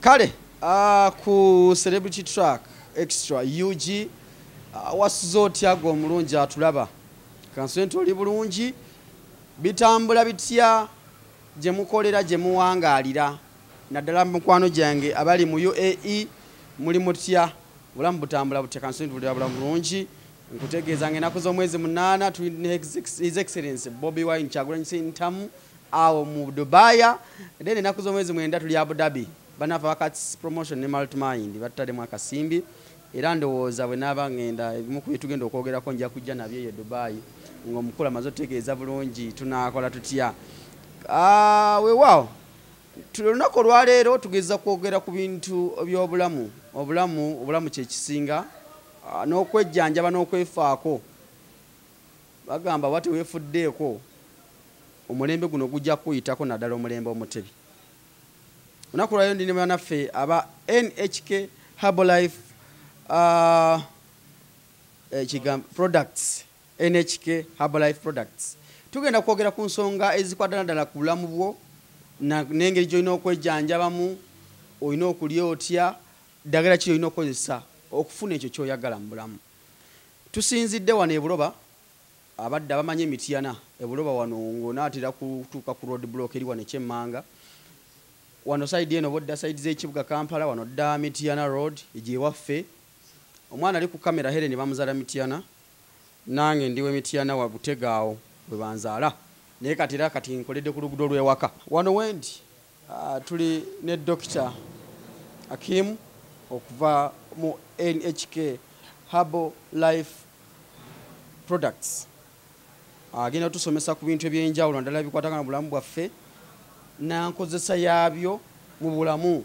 Kale ku celebrity track extra UG wasuzotya gwo mulungi atulaba kansente oli bulungi bitambula bitya gye mukolera gye muwangalira naddala mukwano gyange abali mu UAE muli mutya bulamu butambula butya kansente oli bulamu bulungi nkutegeeza ng'ennaku z'omwezi 8 tulina His Excellency Bobi Wine Kyagulanyi Ssentamu awo mu Dubai then ennaku z'omwezi 9 tuli Abu Dhabi banafa wakati promotion ne Multimind battademu akasimbi era ndowooza bwe naaba ngenda ebimu ku bitugenda okwogerako nja kujja nabyo ye Dubai ng'omukulu amaze otegeeza bulungi tunaakola tutya weewaawo olunaku olwaleero tugeza kwogera ku bintu by'obulamu obulamu kyekisinga n'okwejjanjaba n'okwefaako bagamba wati weefuddeeko omulembe guno gujja kuyitako naddala omulembe omutebi olunaku olwaleero ndi ne bannaffe aba NHK Herbal products NHK Herbal products tugenda kwogera ku nsonga ezikwata naddala ku bulamu bwo n'engeri gy'olina okwejjanjabamu olina okulya otya ddagala ki olina okukozesa okufuna ekyo ky'oyagala mu bulamu tusinzidde wano e Buloba abadde abamanyi emityana e Buloba wano ng'onaatera kutuuka ku road block eri wano ekyemmanga wano side eno bodda side z'ekibuga Kampala wano dda Mityana road egyewaffe omwana ali ku kamera Helen bamuzaala Mityana nange ndiwe Mityana wa Butegaawo bwe banzaala naye kati nkoledde ku luguudo lw'ewaka wano wendi tuli ne Dr. Hakim okuva mu NHK Herbal Life Products agenda tusomesa ku bintu ebyenjawulo naddala bikwatagana bulamu bwaffe nankozesa yaabyo mu bulamu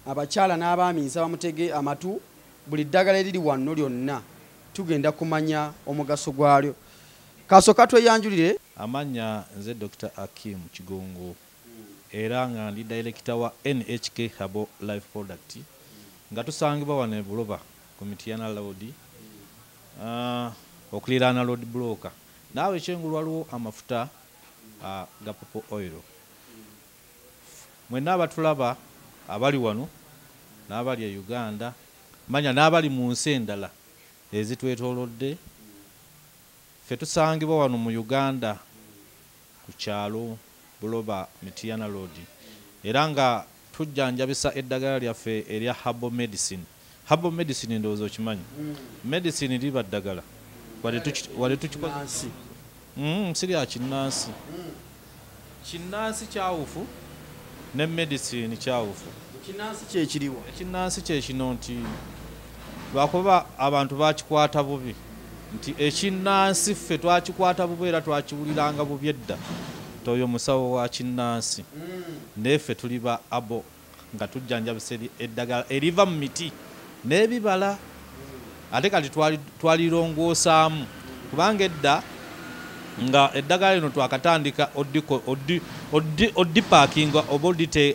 abakyala n'abaami nsaba mutege amatu buli ddagala eriri wano lyonna tugenda kumanya omugaso gwalyo kasooka tweyanjulire amanya nze Dr. Hakim Kigongo era nga ndi director wa NHK Herbal Life Product nga tusangibwa wano e Buloba ku Mityana Road okuliraana road block naawe ekyengulu waliwo amafuta ga popo oil mwenna abatulaba abali wano n'abali e Uganda manya n'abali mu nsi endala ezitwetoolodde ffe tusangibwa wano mu Uganda ku kyalo Buloba Mityana Road era nga tujjanjabisa eddagala lyaffe erya herbal medicine ndowooza okimanyi medicine liba ddagala wale tukikoze sirya kinnansi kyawufu ne medicine kyawufu kinnansi kyekiriwa ekinnansi kyekino nti lwakuba abantu bakikwata bubi nti ekinnansi ffe twakikwata bubi era twakiwuliranga bubi edda toyo musawo wa kinnansi neffe tuli ba abo nga tujjanjabisa eddagala eriva mu miti n'ebibala ate kati twalirongosaamu kubanga edda nga eddagala lino twakatandika oddipakinga oba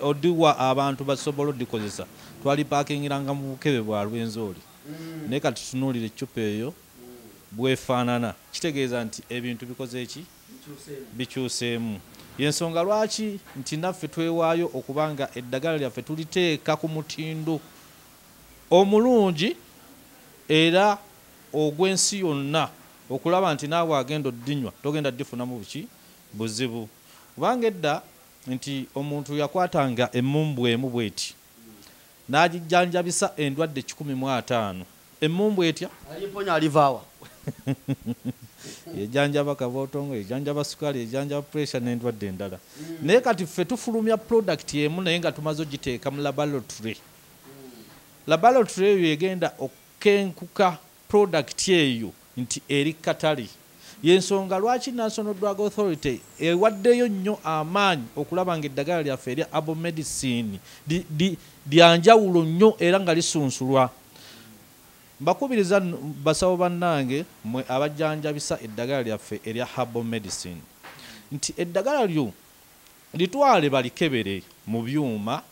oddiwa abantu basobola oddikozesa twalipakingiranga mu bukebe bwa Lwenzori naye kati tutunuulira eccupa eyo bwefaanana kitegeeza nti ebintu bikoze eki bikyuseemu yensonga lwaki nti naffe twewaayo okubanga eddagala lyaffe tuliteeka ku mutindo omulungi era ogw'ensi yonna okulaba nti naawe agenda oddinywa togenda ddifunamu buki buzibu kubanga edda nti omuntu yakwatanga emmumbu emu bweti n'agijjanjabisa endwadde 15 emmumbu etya aliponya alivaawa ejanjaba kabootongo ejanjaba sukali ejanjaba pressure n'endwadde endala naye kati ffe tufulumya product emu naye nga tumaze ogiteeka mu laboratory eyo egenda okukenkuka product eyo nti eri katali yensonga lwaki National Drug Authority ewaddeyo nnyo amaanyi okulaba nga eddagala lyaffe erya herbal medicine lyanjawulo nnyo era nga lisunsulwa mbakubiriza basawo bannange mwe abajjanjabisa eddagala lyaffe erya herbal medicine nti eddagala lyo litwale balikebere mu byuma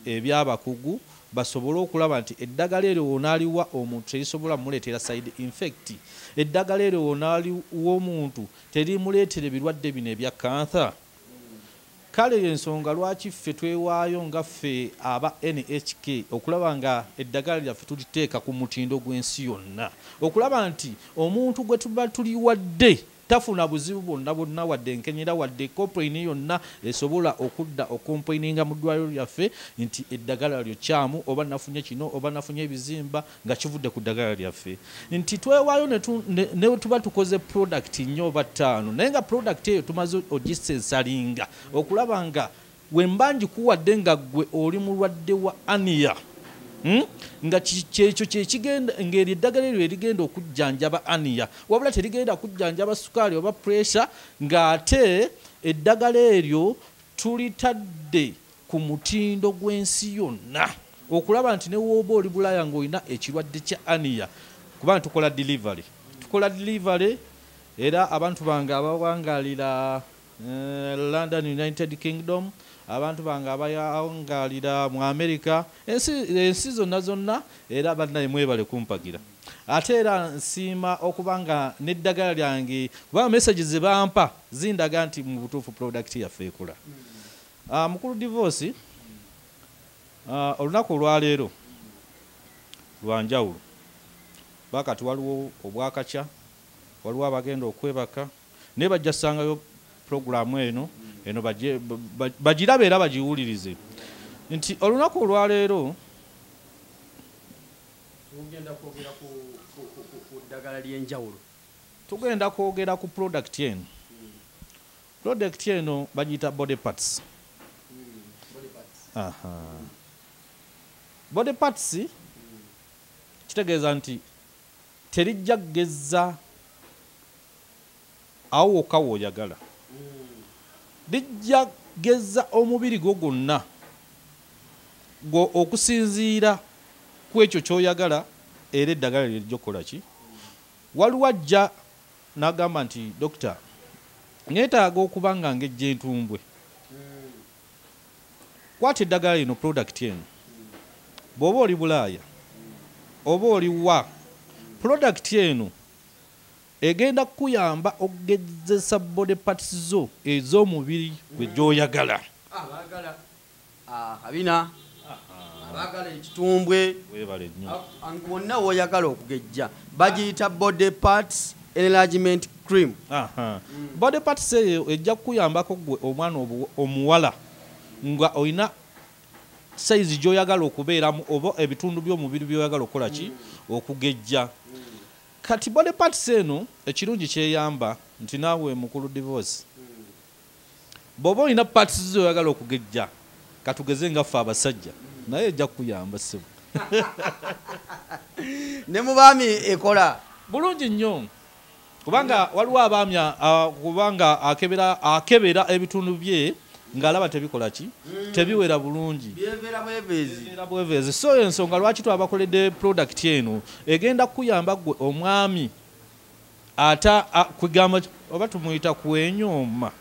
ebyabakugu basobole okulaba nti eddagala eryo wonaaliwa omuntu terisobola muleetera side infect eddagala eryo wonaaliwa omuntu terimuleetera ebirwadde bino ebya cancer kale ensonga lwaki ffe twewaayo nga ffe aba NHK okulaba nga eddagala lyaffe tuliteeka ku mutindo gw'ensi yonna, okulaba nti omuntu gwe tuba tuliwadde tafuna buzibu bonna wadde enkenyera wadde complaini yonna esobola okudda okomplaininga mu ddwaliro lyaffe nti eddagala lyo kyamu oba nafunye kino oba nafunye ebizimba nga kivudde ku ddagala lyaffe. Nti twewaayo ne tuba tukoze product nnyo oba ttaano, naye nga product eyo tumaze ogisensalinga okulaba nga wemba ngikuwadde nga gwe oli mulwadde wa aniya nga kyekyo kyekigenda ngeri eddagala eryo erigenda okujjanjaba aniya, wabula terigenda kujjanjaba sukaali oba pressure, ng'ate eddagala eryo tulitadde ku mutindo gw'ensi yonna okulaba nti ne wooba oli Bulaaya ng'olina ekirwadde kya aniya, kubanga tukola delivery era abantu bange abawangalira London, United Kingdom, abantu bange abayangalira mu America, ensi zonna era bannaye mwebale kumpagira. Ate era nsiima okubanga n'eddagala lyange kuba messages ze bampa zindaga nti mu butuufu product yaffe ekola. Mukulu divorce olunaku olwaleero lwanjawulo, bakati waliwo obwakakya, waliwo abagenda okwebaka naye bajja sangayo programu eno bagirabe era bagiwulirize nti olunaku olwaleero tugenda kwogera ku ddagala ly'enjawulo. Tugenda kwogera ku product eno. Product eno bagiyita body parts. Body parts kitegeeza nti terijja kugeza awo wokka w'oyagala, lijja geza omubiri gwo gwonna okusinziira ku ekyo ky'oyagala era eddagala lijja okukola ki. Waliwo ajja n'agamba nti dokita neetaaga okuba nga ngejja entumbwe, kwata eddagala lino product eno, bw'oba oli Bulaaya oba oli wa, product eno egenda kuyamba okugezesa body parts zo ez'omubiri gwe gy'oyagala. Abina abagala ekitumbwe webale nnyo wonna w'oyagala okugejja bagiyita body parts enlargement cream. Body parts eyo ejja kukuyambako gwe omwana omuwala nga olina size gy'oyagala okubeeramu oba ebitundu by'omubiri by'oyagala okukola ki okugejja. Kati body parts eno ekirungi kyeyamba nti naawe mukulu divorce bw'oba olina parts zoyagala okugejja, katugeze nga ffe abasajja, naye ejja kukuyamba ssebo ne mu baami ekola bulungi nnyo, kubanga waliwo abaami kubanga akebera ebitundu bye ng'alaba tebikola ki tebiwera bulungi, byevera bweveezi. So ensonga lwaki twabakoledde product eno egenda kukuyamba gwe omwami ata kugamba oba tumuyita kwenyooma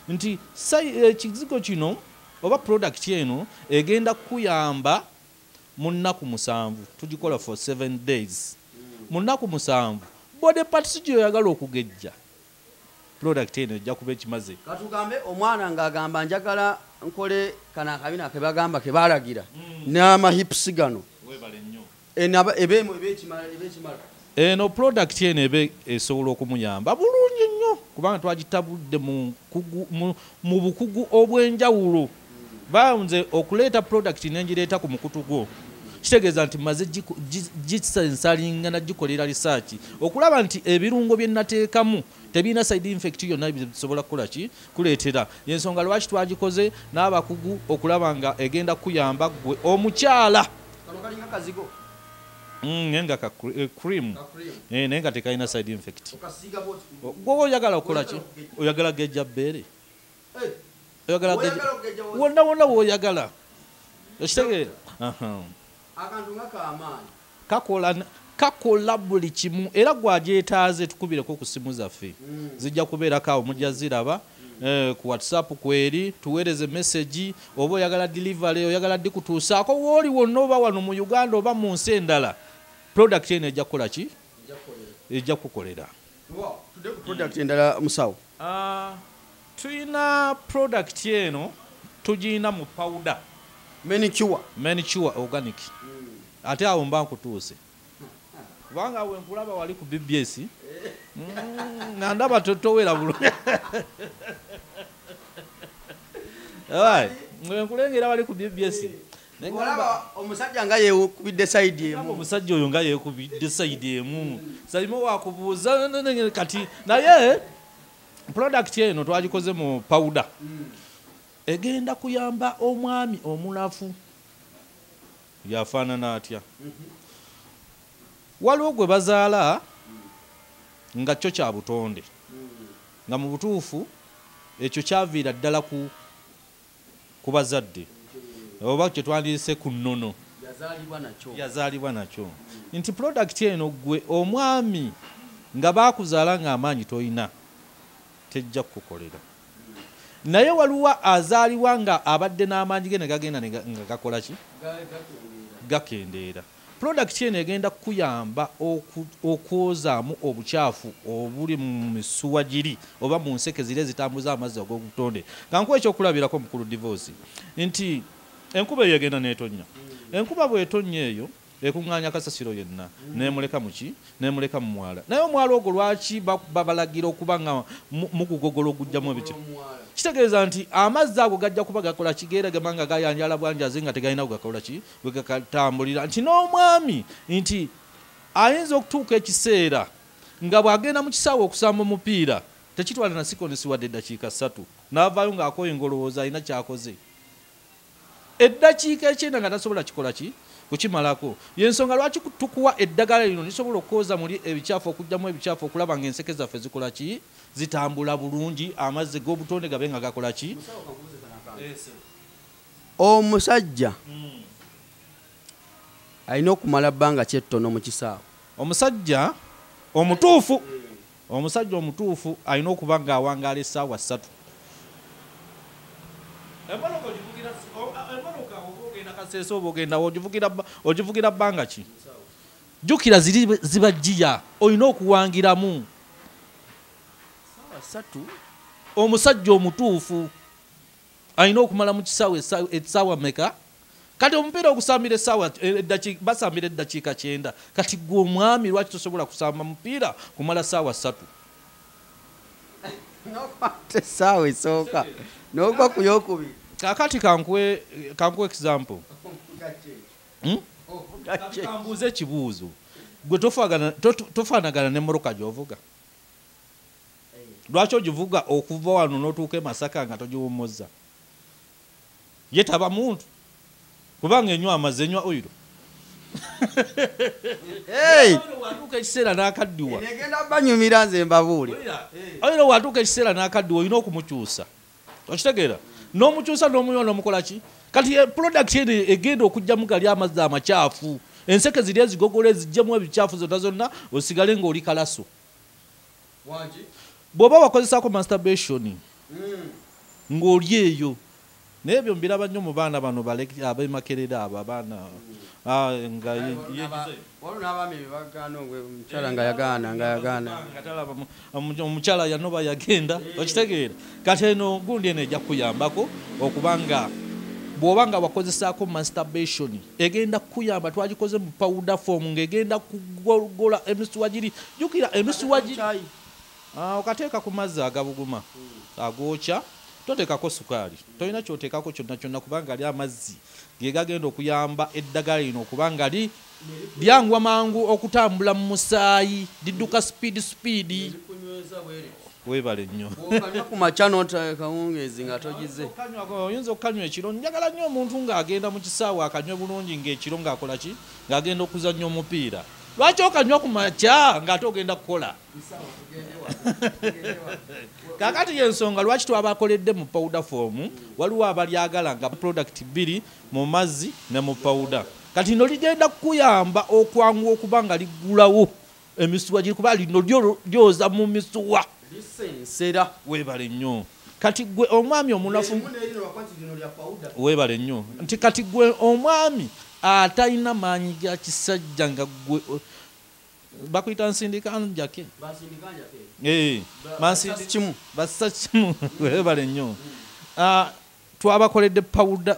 nti ekizigo kino oba product eno egenda kukuyamba mu nnaku 7, tugikola for 7 days. Mu nnaku 7 body parts gy'oyagala okugejja product eno ejja kuba ekimaze. Katugambe omwana ng'agamba njagala nkole kana akabina ke bagamba ke baalagira n'amahips gano ebekimala eno product eno ebe esobola okumuyamba bulungi nnyo kubanga twagitabudde mu bukugu obw'enjawulo. Baanze okuleeta product nengireeta ku mukutu gwo, kitegeeza nti maze gisensalinga nagikolera research okulaba nti ebirungo bye nateekamu tebirina side effect yonna bisobola kukola ki kuleetera. Yensonga lwaki twagikoze n'abakugu okulaba nga egenda kuyamba gwe omukyala. Kano kalinga kazigo nenga ka cream nenga tekalina side effect. Gwe oyagala okukola ki? Oyagala gejja bbeere, oyagala gejja wonna w'oyagala okitegeera. Akantu ng'akaamaanyi kakola buli kimu era gwagyetaaze tukubireko ku simu zaffe zijja kubeerako awo mujja ziraba ku WhatsApp kweri tuweereze message oba oyagala delivery oyagala dikutuusaako wooli wonna oba wano mu Uganda oba mu nsi endala product eno ejja kukola ki ejja kukolera. Tudde ku product endala Musawo. Tuyina product eno tugina mu powder manicure organic. Ate awo mba nkutuuse kubanga we nkulaba wali ku BBS nga ndaba totowera bulungi. We nkulengera wali ku BBS omusajja nga yeekubidde side emu. Omusajja oyo nga yeekubidde side emu salimo wakubuuza kati naye product eno twagikoze mu powder egenda kuyamba omwami omulafu yafaanana atya. Waliwo gwe bazaala nga kyo kya butonde nga mu butuufu ekyo kyaviira ddala ku bazadde oba kye twandiyise ku nnono yazaalibwa nakyo. Nti product eno gwe omwami nga baakuzaala ng'amaanyi toyina tejja kukukolera. Naye waliwo azaalibwa nga abadde n'amaanyi ge ne gagenda nga gakola ki gakendeera. Product eno egenda kuyamba okwozaamu obukyafu obuli mu misuwa giri oba mu nseke ziri ezitambuza amazzi ag'obutonde. Kankuwa ekyokulabirako mukulu divorce nti enkuba eyo egenda n'etonnya. Enkuba bw'etonnya eyo ekuŋŋaanya kasasiro yenna nemuleka muki nemuleka mu mwala. Naye omwala ogwo lwaki babalagira okuba nga mukugogolo ogujjamu ebiti? Kitegeeza nti amazzi ago gajja kuba gakola kigeera gamanga gayanjala bwanjaze nga tegalina kugakola ki bwe gatambulira. Nti n'omwami nti ayinza okutuuka ekiseera nga bw'agenda mu kisaawe okusamba omupiira tekitwala na seconds wadde eddakiika 3 n'avaayo ng'akoye ngolowooza alina kyakoze. Eddakiika ekyenda nga tasobola kikola ki kukimalako. Yensonga lwaki tukuwa eddagala lino lisobola okwoza muli ebikyafu okujjamu ebikyafu okulaba ng'enseke zaffe zikola ki zitambula bulungi amazzi g'obutonde gabe nga gakola ki. Omusajja alina okumala bbanga kyettono mu kisaawe. Omusajja omutuufu alina okuba ng'awangaala essaawa 3. Ogivugira bbanga ki? Jjukira ziri zibajjiya olina okuwangiramu omusajja omutuufu alina okumala mu kisaawe essaawa meka? Kati omupiira ogusambira essaawa basambira eddakiika 9. Kati gwe omwami lwaki tosobola kusamba mupiira kumala ssaawa 3? Nokwata essaawa esooka n'ogwa ku yokubiri. Kakati kankuwe example. Kambuuze ekibuuzo. Gwe tofaanagana ne mmotoka gy'ovuga. Lwaki ogivuga okuva wano n'otuuka e Masaka nga togiwummuzza? Ye taba muntu kubanga enywa amazzi enywa oyiro. Watuuka ekiseera n'akaddiwa egenda banyumira nze mbabuuli. Oyiro watuuka ekiseera n'akaddiwa olina okumukyusa. Okitegeera? N'omukyusa n'omunywa n'omukola ki? Kati product eno egenda okujjamu gali amazzi amakyafu. Enseke ziri ezigogolo ezijjamu ebikyafu zonna zonna osigale ng'oli kalaso. Bw'oba wakozesaako masturbation ng'oli eyo. Naye ebyo mbiraba nnyo mu baana bano ab'emakerera abo abaana nga omukyala yanoba yagenda. Okitegeera? Kati eno gundi eno ejja kuyambako okubanga bw'oba nga wakozesaako masturbation egenda kuyamba. Twagikoze mu powder form ng'egenda kugogola emisuwa giri. Jjukira emisuwa giri okateeka ku mazzi agabuguma agookya, toteekako sukaali, tolina kyoteekako kyonna kyonna kubanga ali amazzi ge gagenda okuyamba eddagala lino okubanga lyangwa mangu okutambula mu musaayi lidduka speed. Weebale nnyo. Kumakya n'oteekawungeezi nga togize. Oyinza okukanywa ekiro. Njagala nnyo omuntu ng'agenda mu kisaawe akanywe bulungi ng'ekiro ng'akola ki? Ng'agenda okuzannya omupiira. Lwaki okanywa ku makya ng'ate ogenda kukola? Kakati y'ensonga lwaki twabakoledde mu powder form. Waliwo abalyagala nga product 2 mu mazzi ne mu powder. Kati no ligenda kukuyamba okwanguwa okuba nga liggulawo emisuwa giri kuba lino lyoza mu misuwa. Lisensera. Weebale nnyo. Kati gwe omwami omunafu weebale nnyo. Nti kati gwe omwami atalina maanyi ga kisajja nga gwe bakuyita nsindikanja ke basisa kimu webale nnyo twabakoledde pawuda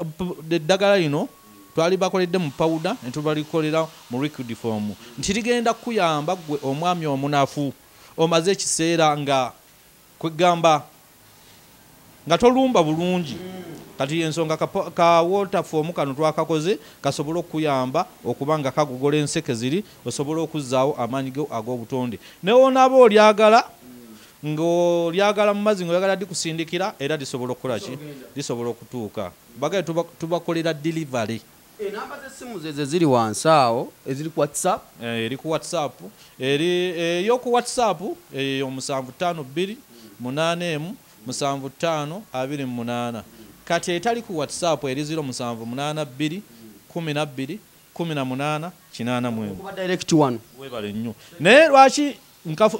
eddagala lino twali bakoledde mu pawuda ne tubalikolera mu liquid form nti ligenda kuyamba gwe omwami omunafu omaze ekiseera nga kwegamba nga tolumba bulungi kati ensonga ka water form kano twakakoze kasobola okuyamba okuba nga kagogola enseke ziri osobola okuzzaawo amaanyi go ag'obutonde newonaaba olyagala ng'olyagala mu mazzi ng'oyagala dikusindikira era lisobola okukola ki lisobola okutuuka bagaye tubakolera delivery. Enamba z'essimu ze ziri wansi awo eziri ku WhatsApp eri ku WhatsApp eri ey'oku WhatsApp eyo 752 8 75 28 kati etali ku WhatsApp eri 0782 12 18 80 kuba direct one webale nnyo naye lwaki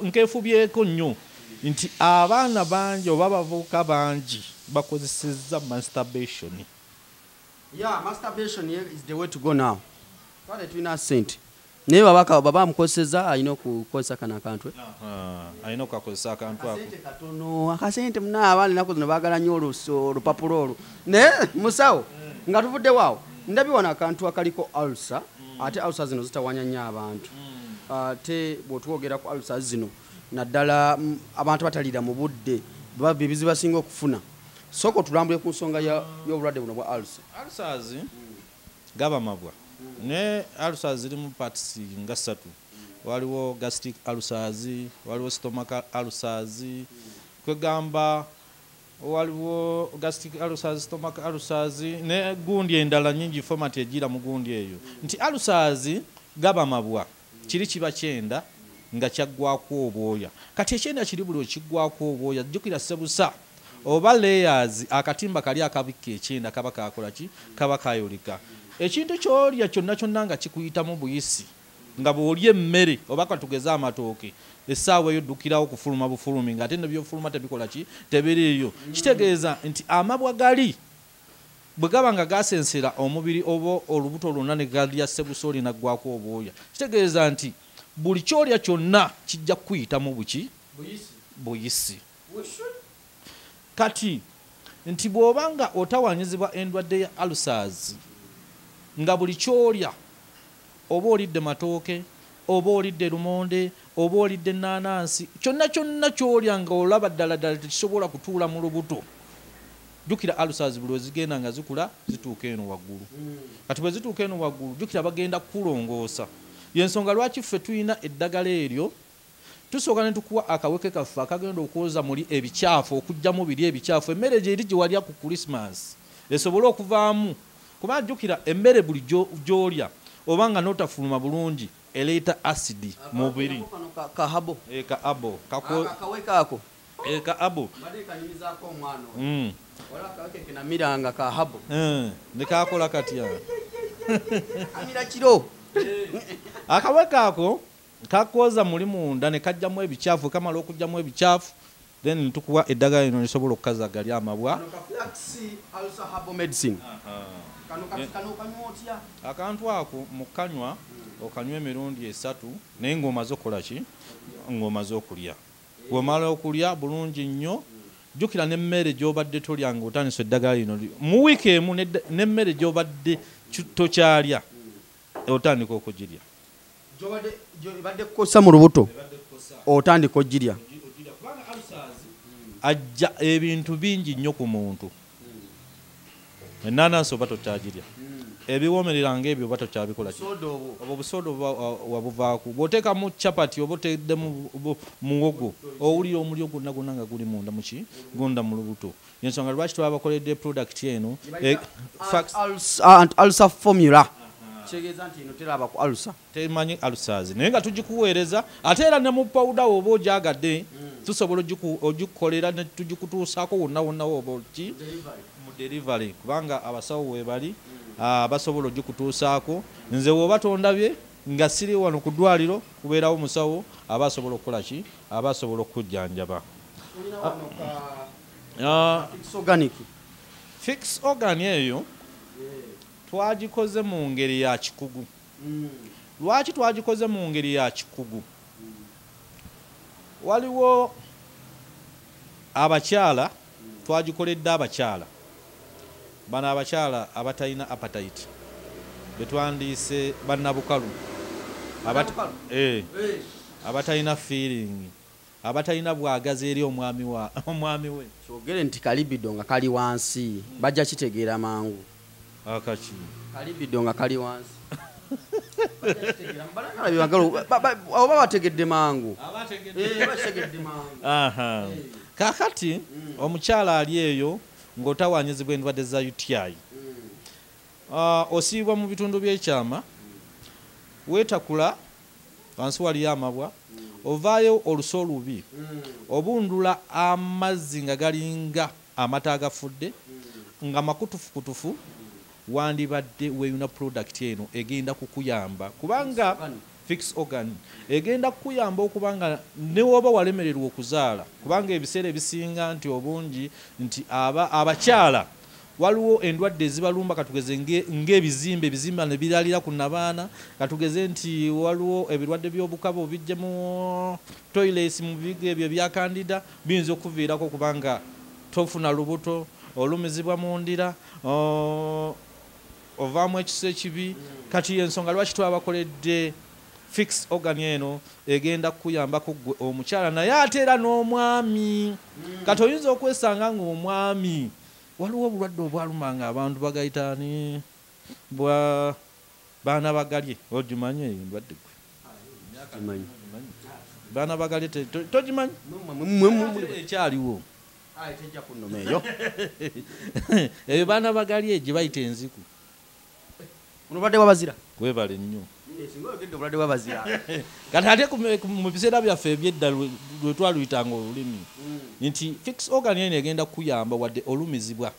nkefubyeko nnyo nti abaana bangi oba bavubuka bangi bakozesezza masturbation. Yeah, masturbation is the way to go now. Kale tulina sente naye baba mukozesezza alina okukozesa kana akantu alina okukozesa akantu ako katono akasente muna abaana nako zino baagala nnyo olupapulo olwo naye musawo nga tuvudde waawo ndabi wano akantu akaliko ulcer ate ulcer zino zitawanya nnyo abantu ate bw'otwogera ku ulcer zino naddala abantu batalira mu budde baba bibizi basinga okufuna soko tulambule ku nsonga y'obulwadde buno bwa ulcer. Ulcers gaba mabwa ne ulcers ziri mu parts nga 3 waliwo gastric ulcers waliwo stomach ulcers kwegamba waliwo gastric ulcers stomach ulcers ne gundi endala nyingi format egira mu gundi eyo nti ulcers gaba mabwa kiri kiba kyenda nga kyaggwako obwoya kati ekyenda kiri buli okiggwako obwoya jjukira sebusa oba layers akatimba kali akabikka ekyenda kaba kakola ki kaba kayoleka ekintu kyolya kyonna nga kikuyitamu buyisi nga bw'olya emmere oba katugeza amatooke essaawa eyo ddukirawo kufuluma bufulumi ng'ate nebyofuluma tebikola ki tebiriiyo kitegeeza nti amabwa gali bwe gaba nga gasensera omubiri oba olubuto lwonna ne galya sebusooli naggwako obwoya kitegeeza nti buli kyolya kyonna kijja kukuyitamu buki buyisi kati nti bw'obanga otawanyizibwa endwadde ya ulcers nga buli kyolya oba olidde matooke oba olidde lumonde oba olidde ennaanansi kyonna kyolya nga olaba ddala tekisobola kutuula mu lubuto jjukira ulcers buli wezigenda nga zikula zituuka eno waggulu kati bwe zituuka eno waggulu jjukira bagenda kukulongoosa yensonga lwaki ffe tulina eddagala eryo tusooka ne tukuwa akaweke kaffe akagenda okwoza muli ebikyafu okujjamu biri ebikyafu emmere gye eri gye walya ku Christmas esobole okuvaamu kuba jjukira emmere buli gy'olya oba nga n'otafuluma bulungi eleeta acidi mu mubiri kahabo kaabo kakaweka ako kaabo badekanyimizaako omwana wala akaweke kenamiranga kahabo ne kakola katya amira kiro akaweka ako kakwoza muli munda ne kajjamu ebikyafu kamala okujjamu ebikyafu then nitukuwa eddagala lino lisobola okukazagalya amabwa akantu ako mu kanywa okanywa emirundi 3 naye ng'omaze okukola ki ng'omaze okulya bw'omala okulya bulungi nnyo jjukira n'emmere gy'obadde tolya ng'otandisa eddagala lino mu wiiki emu n'emmere gy'obadde tokyalya otandika okugirya badde kukosa mu lubuto otandika ogirya ajja ebintu bingi nnyo ku muntu ennaanansi oba tokyagirya ebiwoomerera ng'ebyo oba tokyabikola oba obusooda wabuvaako bw'oteekamu capati oba otedde mu muwogo owulira omulyo gwonna nga guli munda muki gunda mu lubuto yensonga lwaki twabakoledde product eno ulcer formula kitegeeza nti eno teraba ku ulcer temanyi ulcers naye nga tugikuweereza ate era ne mu pawuda oba ogyagadde tusobola ogikukolera ne tugikutuusaako wonna oba ki mu delivery kubanga abasawo webali basobola ogikutuusaako nze woba tondabye nga siri wano ku ddwaliro kubeerawo musawo aba asobola okukola ki aba asobola okujjanjaba fix organ eyo twagikoze mu ngeri ya kikugu Lwaki twagikoze mu ngeri ya kikugu? Waliwo abakyala twagikoledde abakyala. Bano abakyala abatalina appetite. Betwandiise bannabukalu. Abatalina feeling. Abatalina bwagazi eri omwami we. Kyogere nti kalibido nga kali wansi. Bajja kitegeera mangu. Akaki. Kalibido nga kali wansi. Oba bategedde mangu. Bategedde mangu. Aha. Kakati omukyala ali eyo ng'otawanyizibwa endwadde za UTI. Osiibwa mu bitundu by'ekyama, weetakula wansi waliyo amabwa, ovaayo oluso olubi, obundula amazzi nga galinga amata agafudde, nga makutufukutufu, wandibadde weeyuna product eno egenda kukuyamba kubanga fix organ egenda kukuyamba okubanga ne woba walemererwa okuzaala kubanga ebiseera ebisinga nti obungi nti abakyala waliwo endwadde ezibalumba katugeze ng'ebizimba ne biralira ku nabaana katugeze nti waliwo ebirwadde by'obukaba obijje mu toilets mu bigo ebyo bya kandida biyinza okuviirako kubanga tofuna lubuto olumizibwa mu ndira ovaamu ekiso ekibi kati ensonga lwaki twabakoledde fix organ eno egenda kuyambako gwe omukyala naye ate era n'omwami kati oyinza okwesanga nga omwami waliwo obulwadde obwalumanga abantu bagayitaani baana bagalye ogimanyi eyo ndwadde gwe baana bagalye togimanyi ekyaliwo eyo baana bagalye gye bayita enziku Obulwadde bw'abazira. Kwebale nnyo. Obulwadde bw'abazira. Kati ate mu biseera byaffe ebyedda lwe twaluyitanga olulimi nti fix organ eno egenda kukuyamba wadde olumizibwa.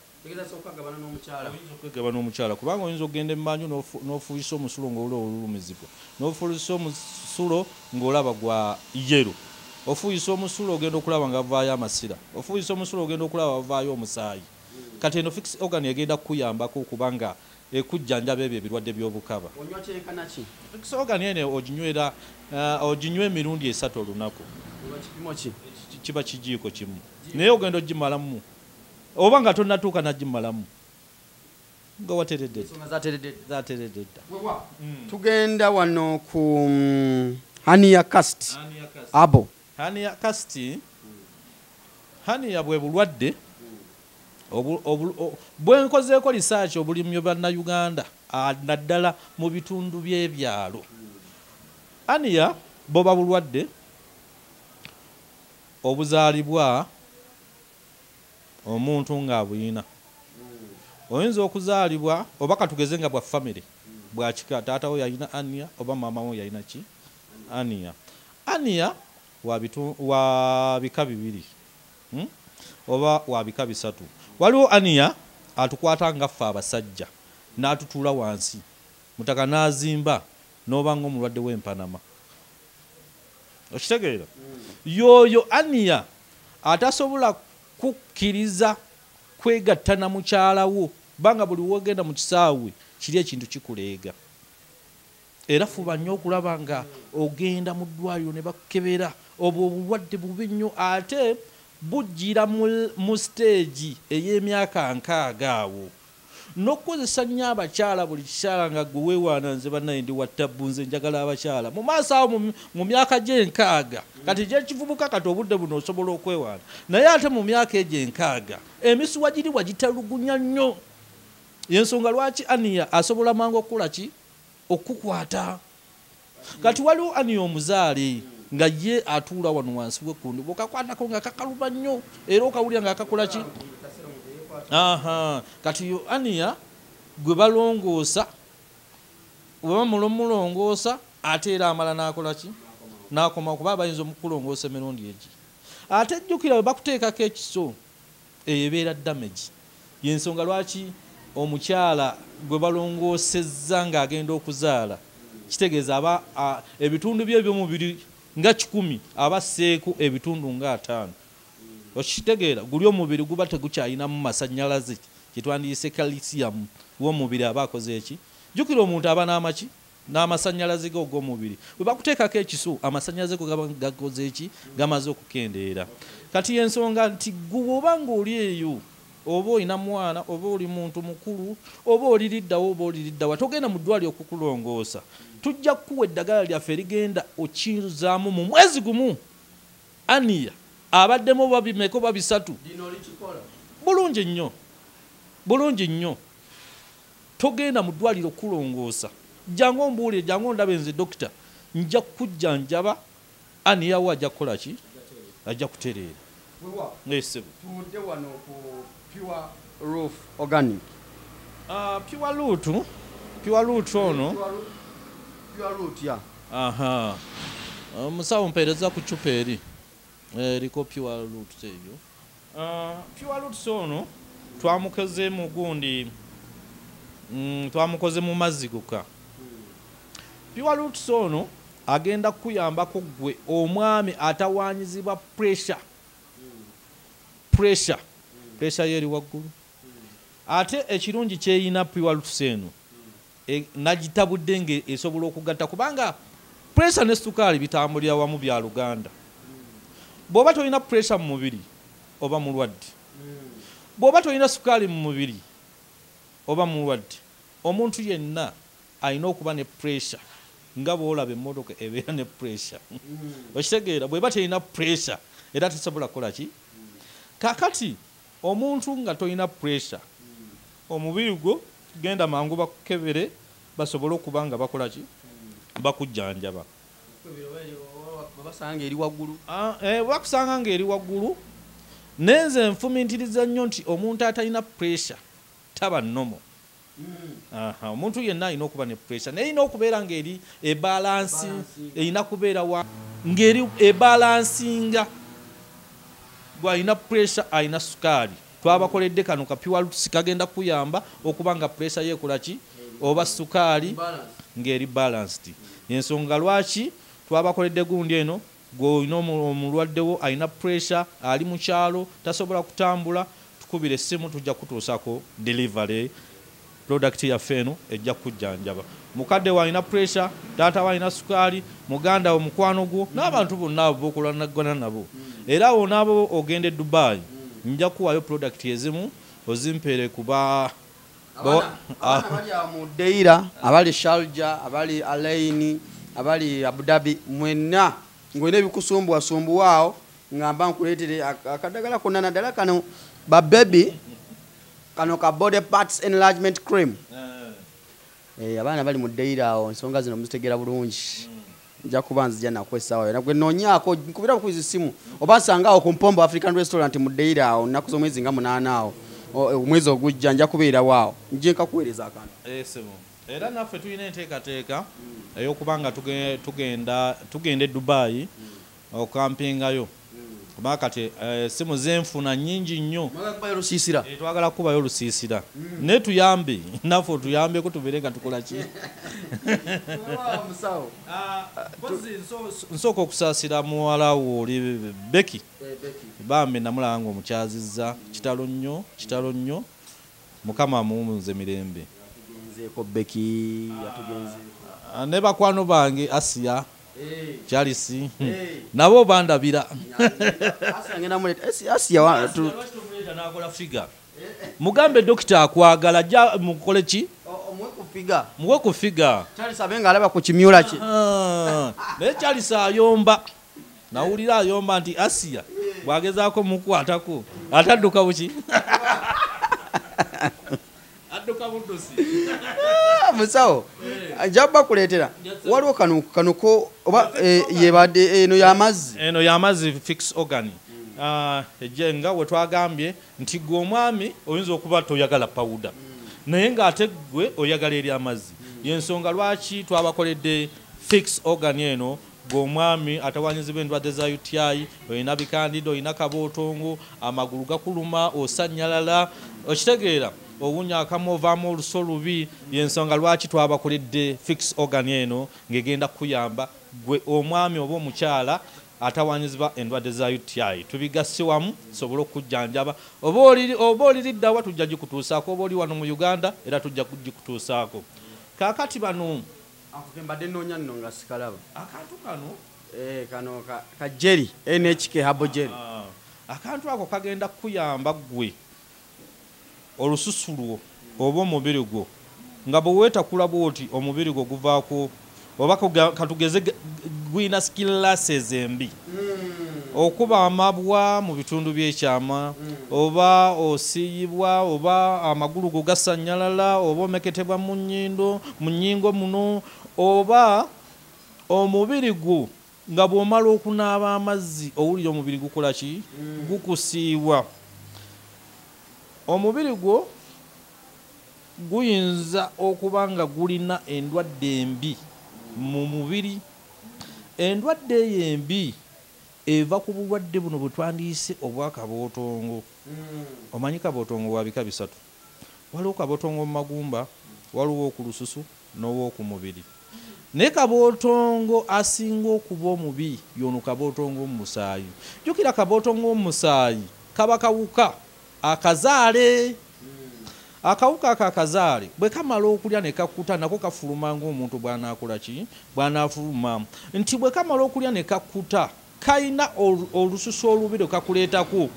Kwegaba n'omukyala kubanga oyinza okugenda emmanju n'ofuuyisa omusulo ng'olaba olumizibwa n'ofuuyisa omusulo ng'olaba gwa yero ofuuyisa omusulo ogenda okulaba nga avaayo amasira ofuuyisa omusulo ogenda okulaba avaayo omusaayi kati eno fix organ egenda kukuyambako okubanga ekujjanjaba ebyo ebirwadde by'obukaba. Onywa kyenkana ki? Fix organ eno oginywa emirundi 3 olunaku. Kipimo ki? Kiba kijiiko kimu. Naye ogenda ogimalamu. Oba nga tonnatuuka n'agimalamu. Nga wateredde. Zateredde. Tugenda wano ku Hania Cast. Abo. Hania Cast. Hania bwe bulwadde. Bwenkozeeko research obulimyo bannayuganda naddala mu bitundu by'ebyalo. Hania boba bulwadde obuzaalibwa omuntu ng'abuyina. Oyinza okuzaalibwa oba katugeze nga bwa family bwa kika taata we yalina Hania oba maama we yalina ki Hania. Hania wa bika bibiri oba wa bika bisatu. Waliwo Hania atukwata nga ffe abasajja n'atutuula wansi mutaka n'azimba n'oba ng'omulwadde w'empanama. Okitegeera? Yoyo Hania atasobola kukkiriza kwegatta na mukyala wo banga buli wogenda mu kisaawe kiri ekintu kikuleega. Era fuba nnyo okulaba nga ogenda mu ddwaliro ne bakukebera obwo obulwadde bubi nnyo ate bujjira mu stage ey'emyaka 6 awo. N'okukozesa nnyo abakyala buli kikyala nga gwe weewaana nze bannaye ndi wattabbu nze njagala abakyala mu maaso awo mu myaka gye6 kati gyekivubuka kati obudde buno osobola okwewaana naye ate mu myaka egyo 6 emisuwa giri wagitalugunya nnyo yensonga lwaki Hania asobola mangu okukola ki okukwata. Kati waliwo Hania omuzaale nga ye atuula wano wansi w'ekkundi bw'okakwatako nga kakaluma nnyo era okawulira nga akakola ki. Kati yo Hania gwe balongoosa bwe bamulongoosa ate era amala n'akola ki n'akoma kuba bayinza omukulongoosa emirundi egi ate jjukira bwe bakuteekako ekiso eyo ebeera damage yensonga lwaki omukyala gwe balongoosezza ng'agenda okuzaala kitegeeza aba ebitundu bye by'omubiri nga 100 aba asseeko ebitundu nga 5. Okitegeera guli omubiri guba tegukyalinamu masannyalaze kyetwandiyise calcium w'omubiri aba akoze eki jjukira omuntu aba n'amaki n'amasannyalaze go og'omubiri bwe bakuteekako ekisu amasannyalaze go gaba gakoze eki gamaze okukendeera kati ensonga nti gwe oba ng'oli eyo oba olina mwana oba oli muntu mukulu oba oliriddawo oba oliriddawa togenda mu ddwaliro okukulongoosa tujja kukuwa eddagala lyaffe erigenda okizaamu mu mwezi gumu aniya abaddemu babimeko babisatu bulungi nnyo togenda mu ddwaliro okulongoosa jangu ombuulire jangu ondaba nze dokita nja kukujjanjaba aniyawo ajja kukola ki ajja kutereera tuwudde wano ku pure roof organic pure root ono pure root ya aha musawo mpeereza ku cupa eri eriko pure root ebyo pure root ono twamukoze mu gundi twamukoze mu mazzi gokka pure root ono agenda kuyambako gwe omwami atawaanyizibwa pressure yeri waggulu ate ekirungi kyeyina pure root eno nagitabudde nge esobola okugatta kubanga pressure ne sukaali bitambulira wamu bya Luganda bw'oba tolina pressure mu mubiri oba mulwadde bw'oba tolina sukaali mu mubiri oba mulwadde omuntu yenna alina okuba ne pressure nga bw'olaba emmotoka ebeera ne pressure okitegeera bw'eba terina pressure era tesobola kukola ki kakati omuntu nga tolina pressure omubiri gwo genda mangu bakukebere basobole okuba nga bakola ki bakujjanjaba bakusanga ng'eri waggulu nenze nfumintiriza nnyo nti omuntu atalina pressure taba nnomo omuntu yenna alina okuba ne pressure naye erina okubeera ng'eri ebalansi erina kubeera ng'eri ebalansinga gwalina pressure alina sukaali twabakoledde kano ka pure root kagenda kuyamba okuba nga pressure yekola ki oba sukaali ng'eri balanced ensonga lwaki twabakoledde gundi eno gw'olina omulwaddewo alina pressure ali mu kyalo tasobola kutambula tukubira essimu tujja kutuusako delivery product yaffe eno ejja kujjanjaba mukadde walina pressure taata walina sukaali muganda wo mukwano gwo n'abantu bonna abo bokulanaggana nabo era wona abo ogende Dubai nja kuwayo product ezimu ozimpeere kuba abali mu Deira abali Sharjah abali Alaini abali Abu Dhabi mwenna ngwene ebikusumbwasumbuwaawo ngamba nkuleetere akadagala konna naddala kano babebi kano ka body parts enlargement cream abaana bali mu Deira awo ensonga zino muzitegera bulungi nja kuba nzija nakwesaawo yona gwe noonyaako nkubira bukuizi simu oba nsangaawo ku Mpombo African Restaurant mu Deira awo nnaku z'omwezi nga 8 awo omwezi ogujja nja kubeera waawo nje nkakuweereza akantu era naffe tulina enteekateeka ey'okuba nga tugenda e Dubai okampingayo kuba kati simu zenfuna nnyingi nnyo twagala kubayo olusiisira naye tuyambe naffe otuyambeko tubeere nga tukola ki nsooka okusaasira muwala wo oli Beki bambe namulaba nga omukyazizza kitalo nnyo mukama amuwumuze mirembe ne bakwano bange Asia Charisi nabo bandabira mugambe dokita akwagala ajja mukole ki muwe ku figa alaba ku kimyula kye naye Charisi ayomba nawulira ayomba nti Asia bwagezaako mukwatako atadduka buki adduka buddusi musawo ajaba kuleetera waliwo kanuko oba yebadde eno y'amazzi fix organ ejenga we twagambye nti gwe omwami oyinza okuba toyagala powder naye ng'ate gwe oyagala eri amazzi yensonga lwaki twabakoledde fix organ eno gwe omwami atawaanyizibwa endwadde za UTI olina bikandida olina kabootongo amagulu gakuluma osanyalala okitegeera owunya akamu ovaamu oluso lubi yensonga lwaki twabakoledde fix organ eno ng'egenda kuyamba gwe omwami oba omukyala atawaanyizibwa endwadde za UTI tubigasse wamu sobole okujjanjaba oba oliriddawa tujja gikutuusaako oba oli wano mu Uganda era tujja kugikutuusaako kaakati bano Mbadde nnoonya nno nga sikalaba. Akantu kano Kano ka jelly, NHK Herbal jelly. Akantu ako kagenda kuyamba ggwe olususu lwo oba omubiri gwo nga bwe weetakula bw'oti omubiri gwo guvaako oba katugeze gwina skillasses embi okuba amabwa mu bitundu by'ekyama oba osiyibwa oba amagulu go gasanyalala oba omeketebwa mu nnyingo muno oba omubiri gwo nga bw'omala okunaaba amazzi owulira omubiri gukola ki gukusiibwa omubiri gwo guyinza okuba nga gulina endwadde embi mu mubiri endwadde eyo embi eva ku bulwadde buno bwe twandiise obwa kabootongo omanyi kabootongo wa bika bisatu waliwo kabootongo mu magumba waliwo ku lususu n'ow'oku mubiri naye kabootongo asinga okuba omubi yono kabootongo mu musaayi jjukira kabootongo mu musaayi kaba kawuka akazaale akawuka akazaale bwe kamala okulya ne kakkuta nako kafuluma ng'omuntu bw'anaakola ki bw'anaafuluma nti bwe kamala okulya ne kakkuta kayina olususu olubiri kakuleetako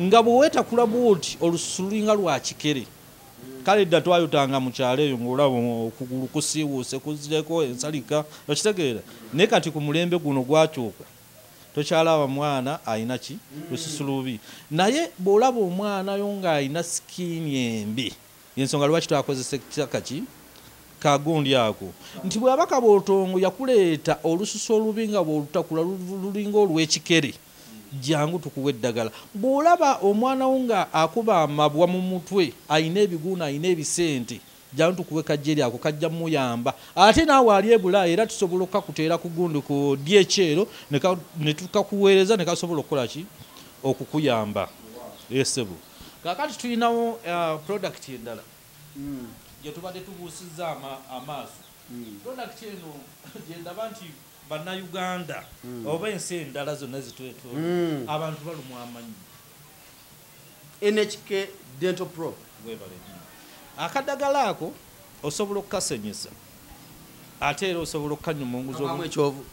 nga bwe weetakula bw'oti olususu lulinga lwa kikere kale dda twayotanga mu kyalo eyo ng'olaba okugulu kusiiwuuse kuzireko ensalika okitegeera naye kati ku mulembe guno gwakyuka tokyalaba mwana ayina ki lususu lubi naye bw'olaba omwana yo ng'ayina sikiini embi yensonga lwaki twakozesa ekitaka ki kagundi ako nti bw'aba kabootongo yakuleeta olususu olubi nga bw'olutakula lulinga olw'ekikere jangu tukuwa eddagala bw'olaba omwana wo nga akuba amabwa mu mutwe ayina ebiguuna ayina ebisente jangu tukuwe kajjeri ako kajja muyamba ate naawe ali ebula era tusobola okukakuteera ku gundi ku dyekyero ne tukakuweereza ne kasobola okukola ki okukuyamba esebo kakati tulinawo product endala gye tubadde tubuusizza amaaso product eno gyendaba nti bannayuganda oba ensi endala zonna zitwetoola abantu balumwa amanyi NHK Dental Pro akadagala ako osobola okukasenyesa ate era osobola okukanyumunguza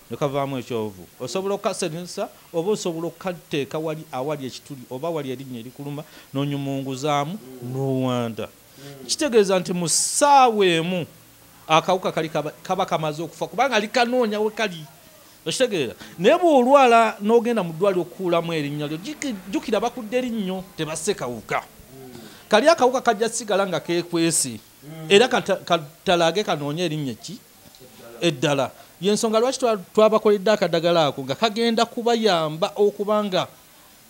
ne kavaamu ekyovu osobola okukasenyesa oba osobola okukateeka wali awali ekituli oba wali erinnya erikuluma n'onyumunguzaamu n'owanda kitegeeza nti mu ssaawa emu akawuka kali kaba kamaze okufa kubanga likanoonya we kali okitegeera naye bw'olwala n'ogenda mu ddwaliro okukuulamu erinnya lyo jjukira bakudde erinnyo tebasse kawuka kali akawuka kajja sigala nga keekwese era katalage kanoonye erinnya ki eddala yensonga lwaki twabakoledde akadagala ako nga kagenda kubayamba okubanga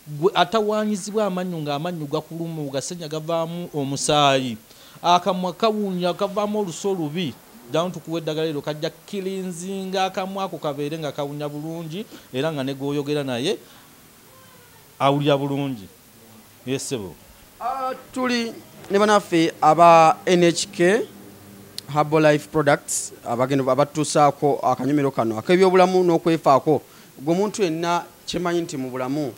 gwe atawaanyizibwa amannyo ng'amannyo gakuluma ogasenya gavaamu omusaayi akamwa kawunya kavaamu olusu olubi down tukuwa eddagala eryo kajja kilinzinga akamwa ako kabeere nga kawunya bulungi era nga ne gooyogera naye awulya bulungi yesebo tuli ne banaffe aba NHK Herbal Life Products abagendo abatuusaako akanyumiro kano ak'ebyobulamu n'okwefaako gwe muntu yenna kyemanyi nti mu bulamu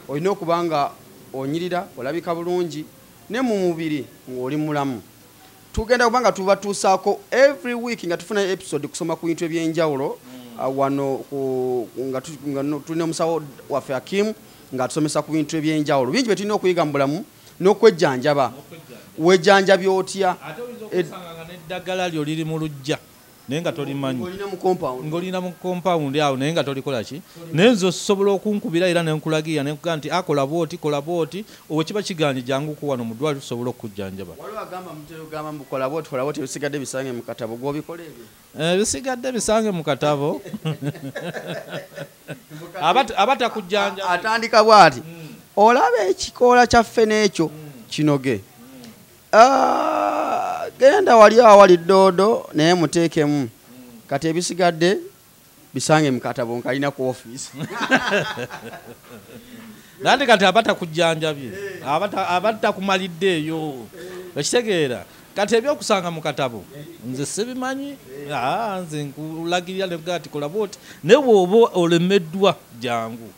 olina okuba nga onyirira olabika bulungi ne mu mubiri ng'oli mulamu tugenda kubanga tubatuusaako every week nga tufuna episode kusoma ku bintu ebyenjawulo wano nga tulina omusawo waffe Hakim nga tusomesa ku bintu ebyenjawulo bingi bye tulina okuyiga mu bulamu n'okwejjanjaba wejjanjabya otya ate oyinza okusanga nga n'eddagala lyo liri mu luggya naye nga tolimanyi ng'olina mu compound awo naye nga tolikola ki naye nze osobola okunkubira era nenkulagira nenkugaa nti akola bwoti kola bwoti owe kiba kiganye jangu ku wano mu ddwaliro tusobola okukujjanjaba waliwo agamba muteyogamba mukola bwoti kola bwoti bisigadde bisange mu katabo gw'obikola ebyo bisigadde bisange mu katabo abatakujjanjaba atandika bw'ati olaba ekikoola kyaffe n'ekyo kinoge genda wali awali ddoodo naye muteekemu kati ebisigadde bisange mu katabo nkalina ku ofiisi nandi kati abatakujjanjabye abatakumalidde eyo ekitegeera kati ebyokusanga mu katabo nze sibimanyi nze nkulagirira nevuga ati kola bwoti naye bw'oba olemeddwa jangu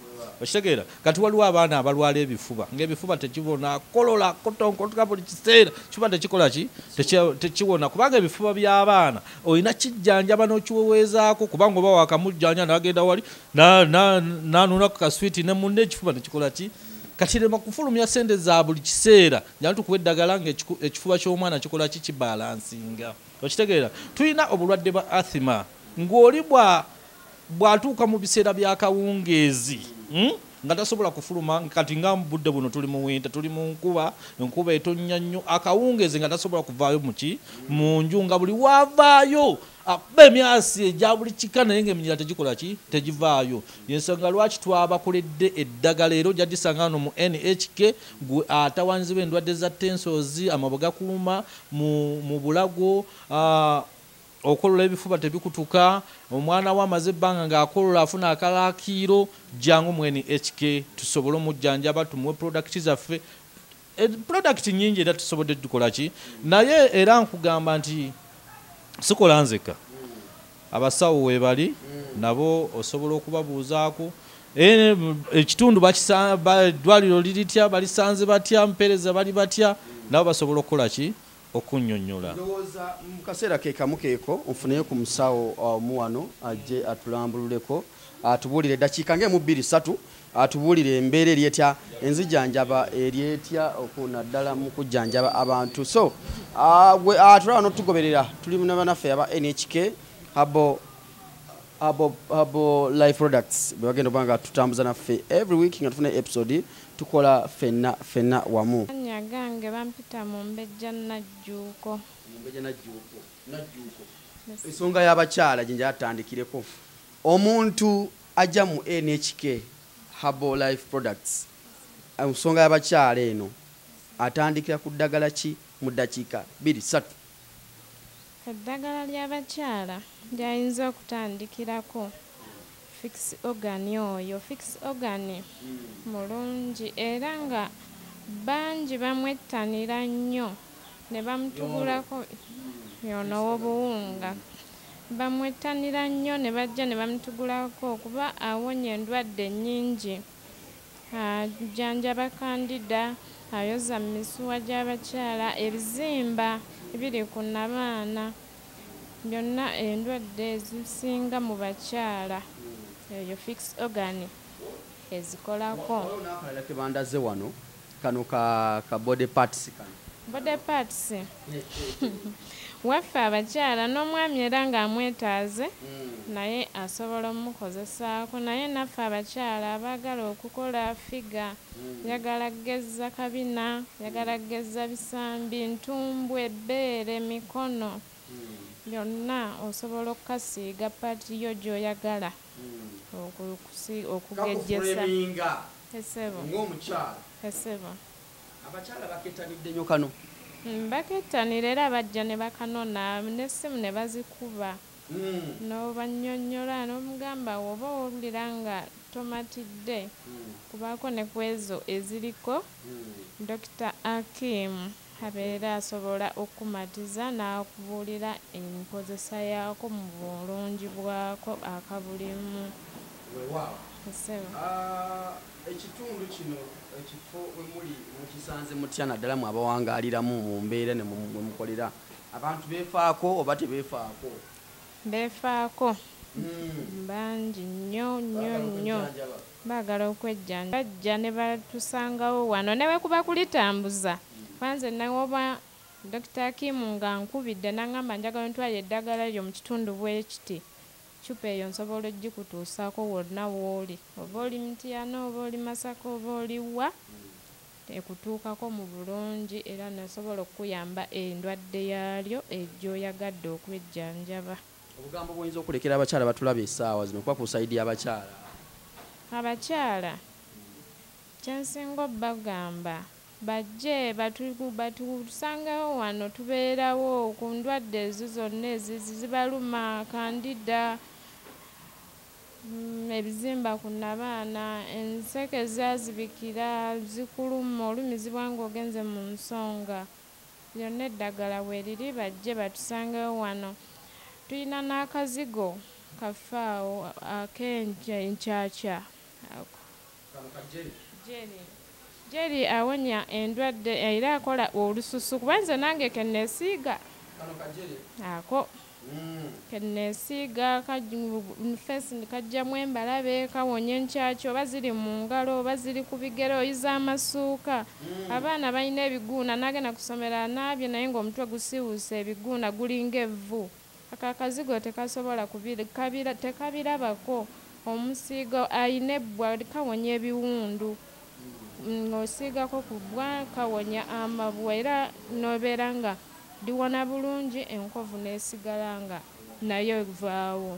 okitegeera kati waliwo abaana abalwala ebifuba ng'ebifuba tekibona kolola kotonkotoka buli kiseera kifuba tekikola ki tekiwona kubanga ebifuba by'abaana olina kijjanjaba n'okiweweezaako kubanga oba wakamujjanja n'agenda wali n'anuunako kaswiti ne munne ekifuba tekikola ki kati lema kufulumya sente za buli kiseera njala tukuwa eddagala ng'ekifuba ky'omwana kikola ki kibalansinga okitegeera tulina obulwadde bwa athima ng'oli bw'atuuka mu biseera by'akawungeezi nga tasobola kufuluma kati nga mu budde buno tuli mu winter tuli mu enkuba etonnya nnyo akawungeezi nga tasobola kuvaayo mu nju nga buli waavaayo akuba emyasi egya buli kika naye ng'eminyira tegikola ki tegivaayo yensonga lwaki twabakoledde eddagala era ojja gisanga no mu NHK gwe atawanyizi b'endwadde za tensozi amabo gakuluma mu bulago okolola ebifuba tebikutuka omwana we amaze ebbanga ng'akolola afuna akalakiiro jangu mu NHK tusobole omujjanjaba tumuwe product zaffe product nyingi era tusobodde tukola ki naye era nkugamba nti sikola nzeka abasawo webali nabo osobola okubabuuzaako ekitundu eddwaliro liritya balisanze batya mpeereza bali batya nabo basobola okukola ki okunnyonnyola ndowooza mu kaseera ke kamu keeko nfuneyo ku musawo muwano ajje atulambululeko atubuulire eddakiika ng'emu 2-3 atubuulire embeera eryetya enzijjanjaba eryetya okunaddala mu kujjanjaba abantu so tulaba n'otugoberera tuli na banaffe aba NHK Herbal Life Products bwe bagenda okuba nga tutambuza naffe every week nga tufuna episode tukola fenna wamu gange bampita mu mbejja najjuuko ensonga y'abakyala gye njatandikireko omuntu ajja mu NHK Herbal Life Products ensonga y'abakyala eno atandikira ku ddagala ki mu ddakiika 2-3 eddagala ly'abakyala lyayinza okutandikirako fix organ oyo fix organ mulungi era nga bangi bamwettanira nnyo ne bamutugulako yono obuwunga bamwettanira nnyo ne bajja ne bamutugulako kuba awonya endwadde nnyingi ajjanjaba kandida ayoza mu misuwa gy'abakyala ebizimba ebiri ku nabaana byonna endwadde ezisinga mu bakyala eyo fix organ ezikolako n'akalala ke bandaze wano kano ka body parts body parts waffe abakyala n'omwami era ng'amwetaaze naye asobola omukozesaako naye naffe abakyala abaagala okukola figa yagala kgezza kabina yagala kgezza bisambi ntumbwe ebbeere mikono byonna osobola okukasiiga paati yo gy'oyagala okugejjesa esebo esebo abakyala bakettanidde nnyo kano bakettanira era bajja ne bakanona n'essimu ne bazikuba n'obannyonnyola n'omugamba oba owulira nga tomatidde kubaako ne kwezo eziriko Dr. Hakim abeera asobola okumatiza n'akubuulira enkozesa yaako mu bulungi bwako akabulimu ekitundu kino ekifo we muli mukisanze mutya naddala mu abawangaaliramu mu mbeera ne mwe mukolera abantu beefaako oba tebeefaako beefaako bangi nnyo nnyo nnyo baagala okwejjanja bajja ne batusangawo wano ne bwe kuba kulitambuza kwanze nawoba Dr. Hakim nga nkubidde n'angamba njagala ntwala eddagala lyo mu kitundu bwekiti cupa eyo nsobola ogikutuusaako wonna w'oli oba oli Mityana oba oli Masaka oba oli wa ekutuukako mu bulungi era nasobola okuyamba endwadde yaalyo egy'oyagadde okwejjanjaba obugambo bw'oyinza okulekera abakyala batulaba essaawa zino kuba ku sayidi y'abakyala abakyala kyensinga obbagamba bajje batusangawo wano tubeerawo ku ndwadde ezo zonna zibaluma kandida ebizimba ku nabaana enseke zazibikira zikuluma olumizibwa ng'ogenze mu nsonga byonna eddagala weeriri bajje batusangawo wano tulina n'akazigo kaffe awo ak'enkyakya jeri awonya endwadde era akola olususu kuba nze nange kenneesiiga ako kenneesiiga fesi kajjamu embalabe kawonya enkyaki oba ziri mu ngalo oba ziri ku bigere oyiza amasuuka abaana balina ebiguuna nagenda kusomera naabye naye ng'omutwe gusiwuuse ebiguuna gulinga evvu akazigo tekasobola tekabirabako omusiiga ayina ebbwa kawonya ebiwundu ng'osiigako ku bbwa kawonya amabwa era n'obeera nga liwona bulungi enkovu n'esigala nga nayo evaawo.